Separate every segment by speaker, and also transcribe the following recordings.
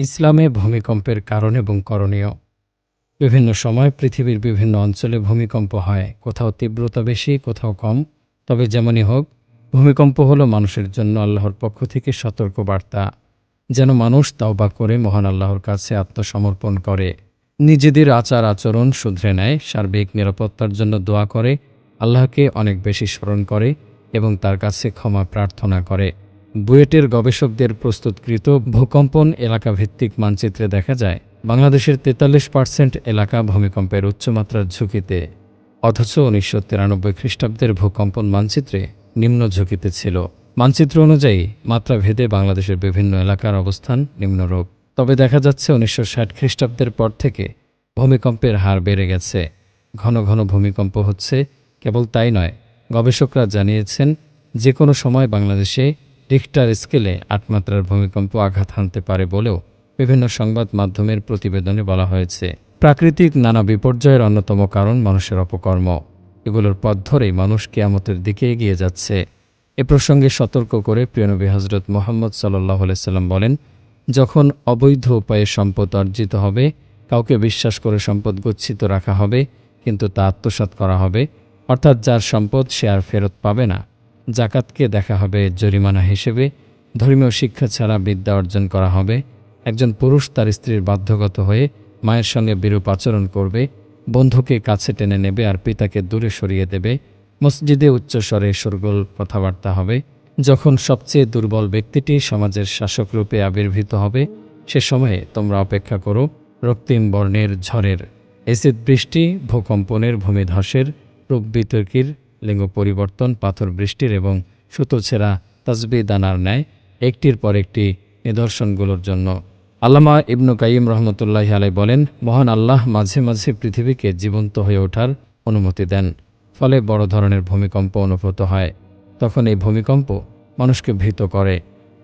Speaker 1: ইসলামে ভূমিকম্পের কারণ এবং করণীয়। বিভিন্ন সময় পৃথিবীর বিভিন্ন অঞ্চলে ভূমিকম্প হয়, কোথাও তীব্রতা বেশি, কোথাও কম। তবে যেমনই হোক, ভূমিকম্প হলো মানুষের জন্য আল্লাহর পক্ষ থেকে সতর্ক বার্তা, যেন মানুষ তওবা করে মহান আল্লাহর কাছে আত্মসমর্পণ করে, নিজেদের আচার আচরণ শুধরে নেয়, সার্বিক নিরাপত্তার জন্য দোয়া করে, আল্লাহকে অনেক বেশি স্মরণ করে এবং তার কাছে ক্ষমা প্রার্থনা করে। বুয়েটের গবেষকদের প্রস্তুতকৃত ভূকম্পন এলাকা ভিত্তিক মানচিত্রে দেখা যায় বাংলাদেশের 43% এলাকা ভূমিকম্পের উচ্চমাত্রার ঝুঁকিতে, অথচ 1993 খ্রিস্টাব্দের ভূকম্পন মানচিত্রে নিম্ন ঝুঁকিতে ছিল। মানচিত্র অনুযায়ী মাত্রা ভেদে বাংলাদেশের বিভিন্ন এলাকার অবস্থান নিম্নরূপ। তবে দেখা যাচ্ছে 1960 খ্রিস্টাব্দের পর থেকে ভূমিকম্পের হার বেড়ে গেছে, ঘন ঘন ভূমিকম্প হচ্ছে। কেবল তাই নয়, গবেষকরা জানিয়েছেন যে কোনো সময় বাংলাদেশে রিখটার স্কেলে 8 মাত্রার ভূমিকম্প আঘাত হানতে পারে বলেও বিভিন্ন সংবাদ মাধ্যমের প্রতিবেদনে বলা হয়েছে। প্রাকৃতিক নানা বিপর্যয়ের অন্যতম কারণ মানুষের অপকর্ম। এগুলোর পথ ধরেই মানুষ কিয়ামতের দিকে এগিয়ে যাচ্ছে। এ প্রসঙ্গে সতর্ক করে প্রিয়নবী হজরত মুহাম্মদ সাল্লাল্লাহু আলাইহি সাল্লাম বলেন, যখন অবৈধ উপায়ে সম্পদ অর্জিত হবে, কাউকে বিশ্বাস করে সম্পদ গচ্ছিত রাখা হবে, কিন্তু তা আত্মসাৎ করা হবে, অর্থাৎ যার সম্পদ সে আর ফেরত পাবে না। জাকাতকে দেখা হবে জরিমানা হিসেবে। ধর্মীয় শিক্ষা ছাড়া বিদ্যা অর্জন করা হবে। একজন পুরুষ তার স্ত্রীর বাধ্যগত হয়ে মায়ের সঙ্গে বিরূপ আচরণ করবে, বন্ধুকে কাছে টেনে নেবে আর পিতাকে দূরে সরিয়ে দেবে। মসজিদে উচ্চস্বরে শোরগোল কথাবার্তা হবে। যখন সবচেয়ে দুর্বল ব্যক্তিটি সমাজের শাসকরূপে আবির্ভূত হবে, সে সময়ে তোমরা অপেক্ষা করো রক্তিম বর্ণের ঝড়ের, এসিড বৃষ্টি, ভূকম্পনের, ভূমিধসের, রূপ বিতর্কির, লিঙ্গ পরিবর্তন, পাথর বৃষ্টির এবং সুতো ছেঁড়া তাসবিহ দানার ন্যায় একটির পর একটি নিদর্শনগুলোর জন্য। আল্লামা ইবনু কাইয়িম রহমতুল্লাহি আলাইহি বলেন, মহান আল্লাহ মাঝে মাঝে পৃথিবীকে জীবন্ত হয়ে ওঠার অনুমতি দেন, ফলে বড় ধরনের ভূমিকম্প অনুভূত হয়। তখন এই ভূমিকম্প মানুষকে ভীত করে।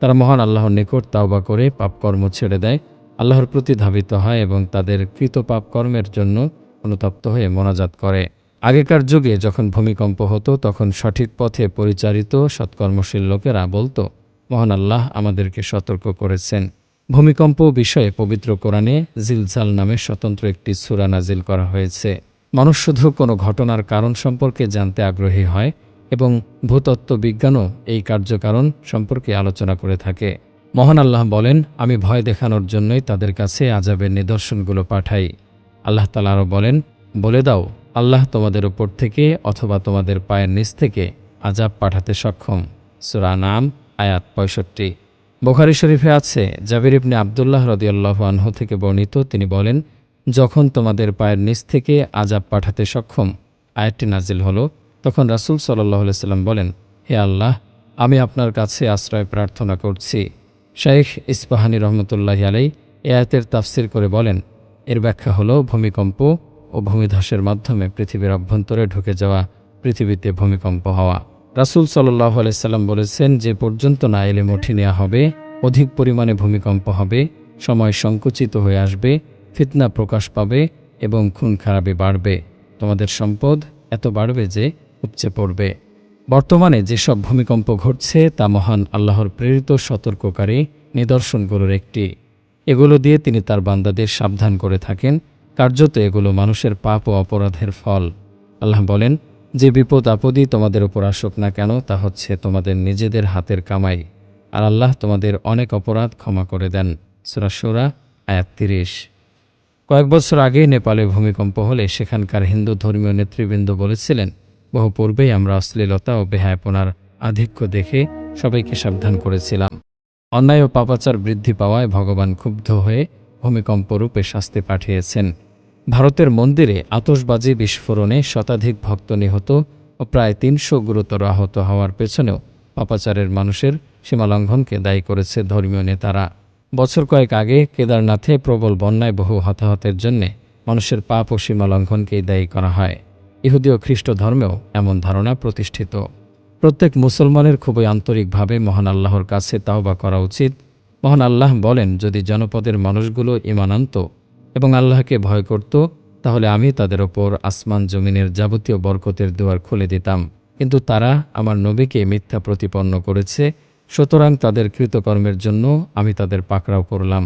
Speaker 1: তারা মহান আল্লাহর নিকট তাওবা করে পাপকর্ম ছেড়ে দেয়, আল্লাহর প্রতি ধাবিত হয় এবং তাদের কৃত পাপকর্মের জন্য অনুতপ্ত হয়ে মোনাজাত করে। আগেকার যুগে যখন ভূমিকম্প হতো, তখন সঠিক পথে পরিচালিত সৎকর্মশীল লোকেরা বলতো, মহান আল্লাহ আমাদেরকে সতর্ক করেছেন। ভূমিকম্প বিষয়ে পবিত্র কোরআনে জিলজাল নামে স্বতন্ত্র একটি সূরা নাজিল করা হয়েছে। মানুষ শুধু কোনো ঘটনার কারণ সম্পর্কে জানতে আগ্রহী হয় এবং ভূতত্ত্ব বিজ্ঞানও এই কার্যকারণ সম্পর্কে আলোচনা করে থাকে। মহান আল্লাহ বলেন, আমি ভয় দেখানোর জন্যই তাদের কাছে আযাবের নিদর্শনগুলো পাঠাই। আল্লাহ তাআলা আরও বলেন, বলে দাও, আল্লাহ তোমাদের উপর থেকে অথবা তোমাদের পায়ের নিচ থেকে আযাব পাঠাতে সক্ষম। সূরা নাম আয়াত 65। বুখারী শরীফে আছে, জাবির ইবনে আব্দুল্লাহ রাদিয়াল্লাহু আনহু থেকে বর্ণিত, তিনি বলেন, যখন তোমাদের পায়ের নিচ থেকে আযাব পাঠাতে সক্ষম আয়াতটি নাজিল হলো, তখন রাসূল সাল্লাল্লাহু আলাইহি সাল্লাম বলেন, হে আল্লাহ, আমি আপনার কাছে আশ্রয় প্রার্থনা করছি। শাইখ ইসফাহানী রহমতুল্লাহি আলাইহি এই আয়াতের তাফসির করে বলেন, এর ব্যাখ্যা হলো ভূমিকম্প ও ভূমিধসের মাধ্যমে পৃথিবীর অভ্যন্তরে ঢুকে যাওয়া, পৃথিবীতে ভূমিকম্প হওয়া। রাসূল সাল্লাল্লাহু আলাইহি সাল্লাম বলেছেন, যে পর্যন্ত না ইলম উঠিয়ে নেওয়া হবে, অধিক পরিমাণে ভূমিকম্প হবে, সময় সংকুচিত হয়ে আসবে, ফিতনা প্রকাশ পাবে এবং খুন খারাপি বাড়বে, তোমাদের সম্পদ এত বাড়বে যে উপচে পড়বে। বর্তমানে যেসব ভূমিকম্প ঘটছে তা মহান আল্লাহর প্রেরিত সতর্ককারী নিদর্শনগুলোর একটি। এগুলো দিয়ে তিনি তার বান্দাদের সাবধান করে থাকেন। কার্যত এগুলো মানুষের পাপ ও অপরাধের ফল। আল্লাহ বলেন, যে বিপদ আপদই তোমাদের উপর আসুক না কেন, তা হচ্ছে তোমাদের নিজেদের হাতের কামাই, আর আল্লাহ তোমাদের অনেক অপরাধ ক্ষমা করে দেন। সূরা শূরা আয়াত 30। কয়েক বছর আগে নেপালে ভূমিকম্প হলে সেখানকার হিন্দু ধর্মীয় নেতৃবৃন্দ বলেছিলেন, বহু পূর্বেই আমরা অশ্লীলতা ও বেহায়াপনার আধিক্য দেখে সবাইকে সাবধান করেছিলাম। অন্যায় ও পাপাচার বৃদ্ধি পাওয়ায় ভগবান ক্ষুব্ধ হয়ে ভূমিকম্পরূপে শাস্তি পাঠিয়েছেন। ভারতের মন্দিরে আতশবাজি বিস্ফোরণে শতাধিক ভক্ত নিহত ও প্রায় 300 গুরুতর আহত হওয়ার পেছনেও পাপাচারের মানুষের সীমালঙ্ঘনকে দায়ী করেছে ধর্মীয় নেতারা। বছর কয়েক আগে কেদারনাথে প্রবল বন্যায় বহু হতাহতের জন্যে মানুষের পাপ ও সীমালঙ্ঘনকেই দায়ী করা হয়। ইহুদি ও খ্রিস্ট ধর্মেও এমন ধারণা প্রতিষ্ঠিত। প্রত্যেক মুসলমানের খুবই আন্তরিকভাবে মহান আল্লাহর কাছে তাওবা করা উচিত। মহান আল্লাহ বলেন, যদি জনপদের মানুষগুলো ঈমান আনত এবং আল্লাহকে ভয় করত, তাহলে আমি তাদের ওপর আসমান জমিনের যাবতীয় বরকতের দুয়ার খুলে দিতাম, কিন্তু তারা আমার নবীকে মিথ্যা প্রতিপন্ন করেছে, সুতরাং তাদের কৃতকর্মের জন্য আমি তাদের পাকড়াও করলাম।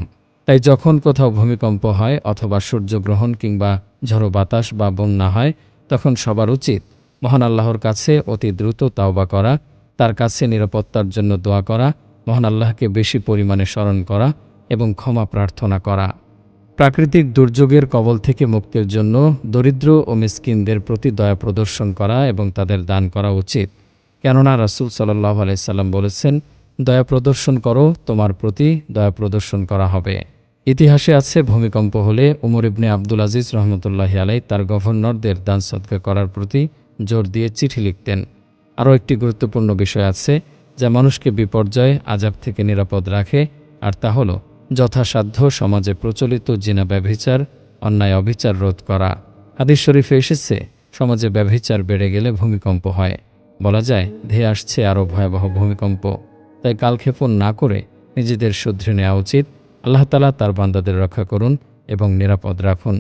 Speaker 1: তাই যখন কোথাও ভূমিকম্প হয় অথবা সূর্যগ্রহণ কিংবা ঝড়ো বাতাস বা বন্যা হয়, তখন সবার উচিত মহান আল্লাহর কাছে অতি দ্রুত তাওবা করা, তার কাছে নিরাপত্তার জন্য দোয়া করা, মহান আল্লাহকে বেশি পরিমাণে স্মরণ করা এবং ক্ষমা প্রার্থনা করা। প্রাকৃতিক দুর্যোগের কবল থেকে মুক্তির জন্য দরিদ্র ও মিসকিনদের প্রতি দয়া প্রদর্শন করা এবং তাদের দান করা উচিত। কেননা রাসূল সাল্লাল্লাহু আলাইহি সাল্লাম বলেছেন, দয়া প্রদর্শন করো, তোমার প্রতি দয়া প্রদর্শন করা হবে। ইতিহাসে আছে, ভূমিকম্প হলে উমর ইবনে আব্দুল আজিজ রহমতুল্লাহি আলাইহি তার গভর্নরদের দান সদকা করার প্রতি জোর দিয়ে চিঠি লিখতেন। আরও একটি গুরুত্বপূর্ণ বিষয় আছে যা মানুষকে বিপর্যয় আযাব থেকে নিরাপদ রাখে, আর তা হলো যথাসাধ্য সমাজে প্রচলিত জিনা ব্যভিচার, অন্যায় অবিচার রোধ করা। হাদিস শরীফে এসেছে, সমাজে ব্যভিচার বেড়ে গেলে ভূমিকম্প হয়। বলা যায়, ধেয়ে আসছে আরও ভয়াবহ ভূমিকম্প। তাই কালক্ষেপণ না করে নিজেদের শুধরে নেওয়া উচিত। আল্লাহ তাআলা তার বান্দাদের রক্ষা করুন এবং নিরাপদ রাখুন।